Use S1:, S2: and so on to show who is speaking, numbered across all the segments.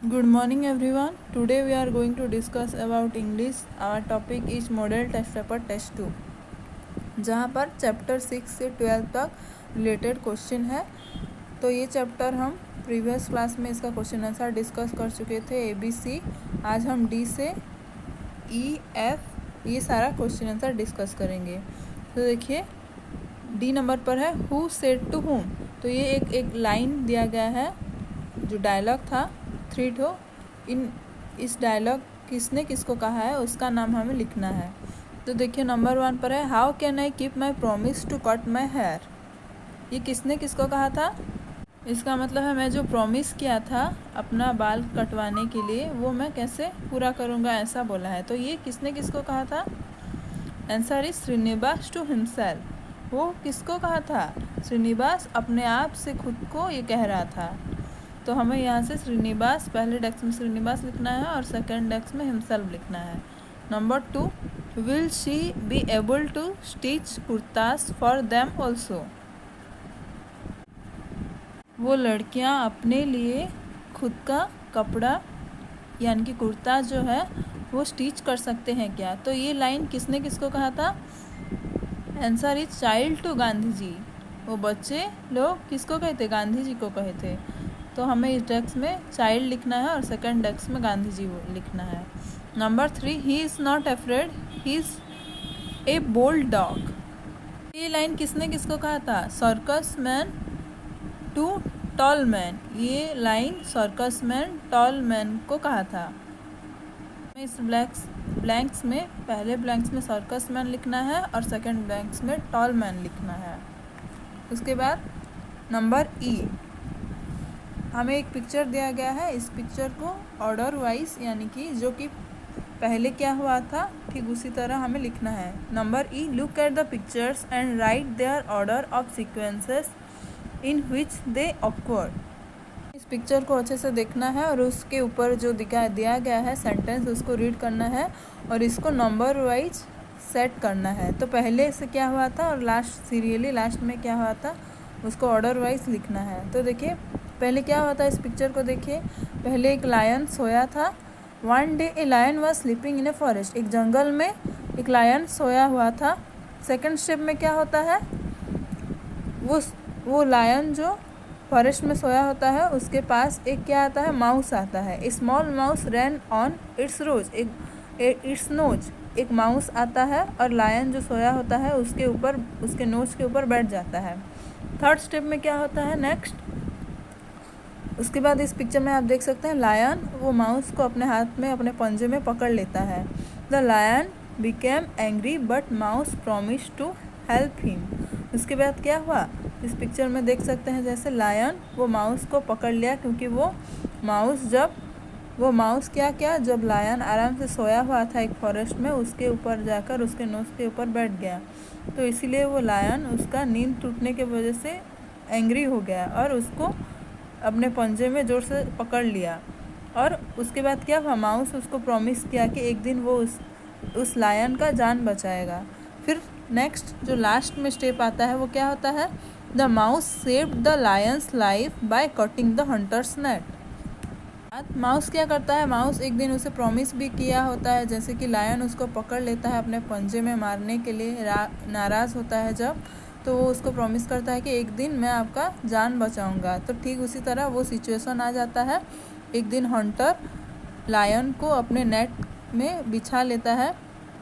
S1: Good morning everyone. Today we are going to discuss about English. Our topic is Model Test Paper Test 2, जहाँ पर chapter 6 से 12 तक related question है। तो ये चैप्टर हम प्रीवियस क्लास में इसका क्वेश्चन आंसर डिस्कस कर चुके थे ABC। आज हम D से EF ये सारा क्वेश्चन आंसर डिस्कस करेंगे। तो देखिए D नंबर पर है हु सेड टू हुम। तो ये एक लाइन दिया गया है जो डायलॉग था 3 ठो। इस डायलॉग किसने किसको कहा है उसका नाम हमें लिखना है। तो देखिए नंबर 1 पर है how can I keep my promise to cut my hair. ये किसने किसको कहा था? इसका मतलब है मैं जो प्रॉमिस किया था अपना बाल कटवाने के लिए वो मैं कैसे पूरा करूँगा, ऐसा बोला है। तो ये किसने किसको कहा था? Answer is Srinivas to himself. वो किसको कहा था? श्रीनिवास अपने आप से खुद को ये कह रहा था। तो हमें यहाँ से श्रीनिवास पहले डेस्क में श्रीनिवास लिखना है और सेकंड डेस्क में हिमसेल्फ लिखना है। Number 2 will she be able to stitch kurtas for them also. वो लड़कियाँ अपने लिए खुद का कपड़ा यानी कि कुर्ता जो है वो स्टिच कर सकते हैं क्या? तो ये लाइन किसने किसको कहा था? Answer is child to Gandhi ji. वो बच्चे लोग किसको कहे थे? गांधी जी को कहे थे। तो हमें इस डेस्क में चाइल्ड लिखना है और सेकंड डेस्क में गांधी जी लिखना है। Number 3 he is not afraid he is a bold dog. ये लाइन किसने किसको कहा था? Circus man to tall man. ये line circus man tall man को कहा था। इस ब्लैंक्स में पहले ब्लैंक्स में सर्कस मैन लिखना है और सेकंड ब्लैंक्स में टॉल मैन लिखना है। उसके बाद नंबर ई हमें एक पिक्चर दिया गया है। इस पिक्चर को ऑर्डर वाइज यानी कि जो कि पहले क्या हुआ था ठीक उसी तरह हमें लिखना है। Number E look at the pictures and write their order of sequences in which they occur. इस पिक्चर को अच्छे से देखना है और उसके ऊपर जो दिया गया है सेंटेंस उसको रीड करना है और इसको नंबर वाइज सेट करना है। तो पहले से क्या हुआ था और सीरियली लास्ट में क्या हुआ था उसको ऑर्डर वाइज लिखना है। तो देखिए पहले क्या हुआ था, इस पिक्चर को देखिए। पहले एक लायन सोया था। One day a lion was sleeping in a forest. एक जंगल में एक लायन सोया हुआ था। सेकंड स्टेप में क्या होता है, वो लायन जो फॉरेस्ट में सोया होता है उसके पास एक क्या आता है, माउस आता है। Small mouse ran on its nose. एक माउस आता है और लायन जो सोया होता है उसके ऊपर उसके नोज के ऊपर बैठ जाता है। थर्ड स्टेप में क्या होता है नेक्स्ट, उसके बाद इस पिक्चर में आप देख सकते हैं लायन वो माउस को अपने हाथ में अपने पंजे में पकड़ लेता है। The lion became angry but mouse promise to help him. उसके बाद क्या हुआ, इस पिक्चर में देख सकते हैं जैसे लायन वो माउस को पकड़ लिया क्योंकि वो माउस क्या जब लायन आराम से सोया हुआ था एक फॉरेस्ट में उसके ऊपर जाकर उसके नोज के ऊपर बैठ गया। तो इसीलिए वो लायन उसका नींद टूटने की वजह से एंग्री हो गया और उसको अपने पंजे में जोर से पकड़ लिया। और उसके बाद क्या हुआ, माउस उसको प्रॉमिस किया कि एक दिन वो उस लायन का जान बचाएगा। फिर नेक्स्ट जो लास्ट में स्टेप आता है वो क्या होता है, the mouse saved the Lions life by cutting the hunters net. Mouse क्या करता है, माउस एक दिन उसे प्रॉमिस भी किया होता है जैसे कि लायन उसको पकड़ लेता है अपने पंजे में मारने के लिए, नाराज़ होता है जब, तो वो उसको प्रॉमिस करता है कि एक दिन मैं आपका जान बचाऊंगा। तो ठीक उसी तरह वो सिचुएशन आ जाता है। एक दिन हंटर लायन को अपने नेट में बिछा लेता है।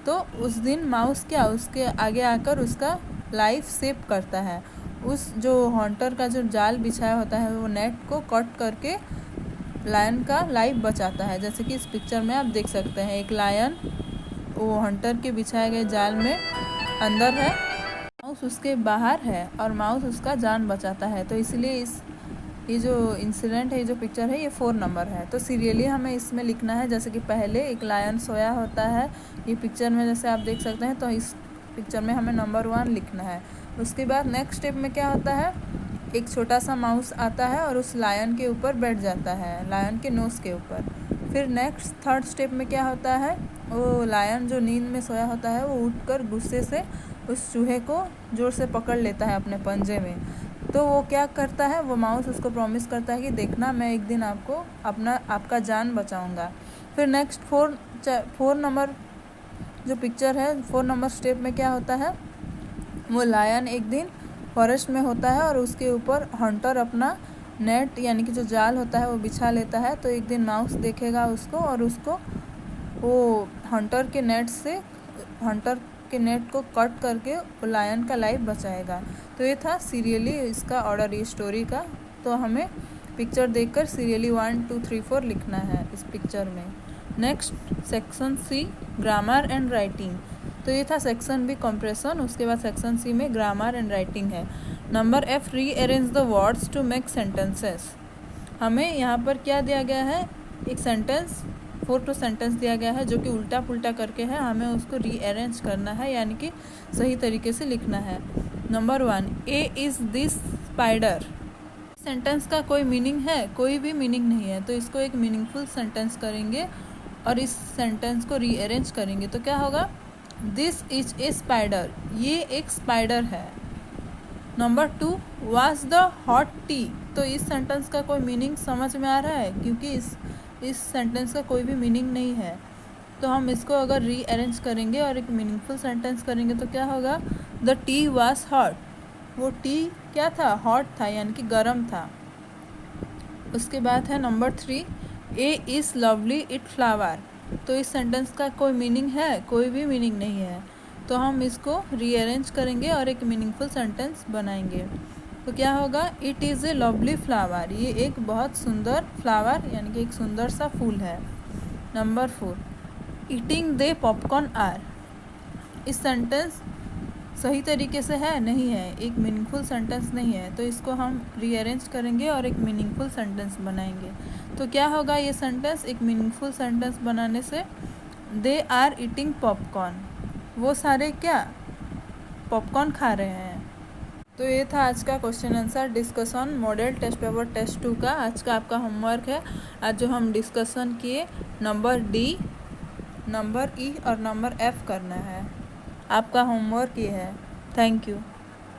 S1: तो उस दिन माउस क्या उसके आगे आकर उसका लाइफ सेव करता है। उस जो हंटर का जो जाल बिछाया होता है वो नेट को कट करके लायन का लाइफ बचाता है। जैसे कि इस पिक्चर में आप देख सकते हैं एक लायन वो हंटर के बिछाए गए जाल में अंदर है, माउस उसके बाहर है और माउस उसका जान बचाता है। तो इसलिए ये जो इंसिडेंट है, ये जो पिक्चर है, ये 4 नंबर है। तो सीरियली हमें इसमें लिखना है जैसे कि पहले एक लायन सोया होता है ये पिक्चर में जैसे आप देख सकते हैं। तो इस पिक्चर में हमें नंबर 1 लिखना है। उसके बाद नेक्स्ट स्टेप में क्या होता है, एक छोटा सा माउस आता है और उस लायन के ऊपर बैठ जाता है, लायन के नोज़ के ऊपर। फिर नेक्स्ट थर्ड स्टेप में क्या होता है, वो लायन जो नींद में सोया होता है वो उठकर गुस्से से उस चूहे को जोर से पकड़ लेता है अपने पंजे में। तो वो क्या करता है, वो माउस उसको प्रॉमिस करता है कि देखना मैं एक दिन आपका जान बचाऊंगा। फिर नेक्स्ट 4 नंबर जो पिक्चर है, 4 नंबर स्टेप में क्या होता है, वो लायन एक दिन फॉरेस्ट में होता है और उसके ऊपर हंटर अपना नेट यानी कि जो जाल होता है वो बिछा लेता है। तो एक दिन माउस देखेगा उसको और उसको वो हंटर के नेट को कट करके वो लायन का लाइफ बचाएगा। तो ये था सीरियली इसका ऑर्डर, ये स्टोरी का। तो हमें पिक्चर देखकर सीरियली 1 2 3 4 लिखना है इस पिक्चर में। Next section C, grammar and writing. तो ये था सेक्शन बी कंप्रेशन, उसके बाद सेक्शन सी में ग्रामर एंड राइटिंग है। Number F, rearrange the words to make sentences. हमें यहाँ पर क्या दिया गया है, एक सेंटेंस 4 सेंटेंस दिया गया है जो कि उल्टा पुल्टा करके है, हमें उसको रीअरेंज करना है यानी कि सही तरीके से लिखना है। Number 1, A is this spider. Sentence का कोई मीनिंग है? कोई भी मीनिंग नहीं है, तो इसको एक मीनिंगफुल सेंटेंस करेंगे और इस सेंटेंस को रीअरेंज करेंगे। तो क्या होगा, दिस इज ए स्पाइडर, ये एक स्पाइडर है। Number 2, was the hot T. तो इस सेंटेंस का कोई मीनिंग समझ में आ रहा है, क्योंकि इस सेंटेंस का कोई भी मीनिंग नहीं है। तो हम इसको अगर रीअरेंज करेंगे और एक मीनिंगफुल सेंटेंस करेंगे तो क्या होगा, द टी वाज हॉट। वो टी क्या था, हॉट था यानी कि गर्म था। उसके बाद है number 3, A is lovely it flower. तो इस सेंटेंस का कोई मीनिंग है? कोई भी मीनिंग नहीं है, तो हम इसको रीअरेंज करेंगे और एक मीनिंगफुल सेंटेंस बनाएंगे। तो क्या होगा, it is a lovely flower, ये एक बहुत सुंदर फ्लावर यानी कि एक सुंदर सा फूल है। Number 4, eating they popcorn are. इस सेंटेंस सही तरीके से है? नहीं है, एक मीनिंगफुल सेंटेंस नहीं है, तो इसको हम रीअरेंज करेंगे और एक मीनिंगफुल सेंटेंस बनाएंगे। तो क्या होगा ये सेंटेंस, एक मीनिंगफुल सेंटेंस बनाने से, दे आर ईटिंग पॉपकॉर्न, वो सारे क्या पॉपकॉर्न खा रहे हैं। तो ये था आज का question answer discussion model test paper test 2 का। आज का आपका होमवर्क है, आज जो हम डिस्कशन किए नंबर डी, नंबर ई और नंबर एफ करना है। आपका होमवर्क ये है। Thank you.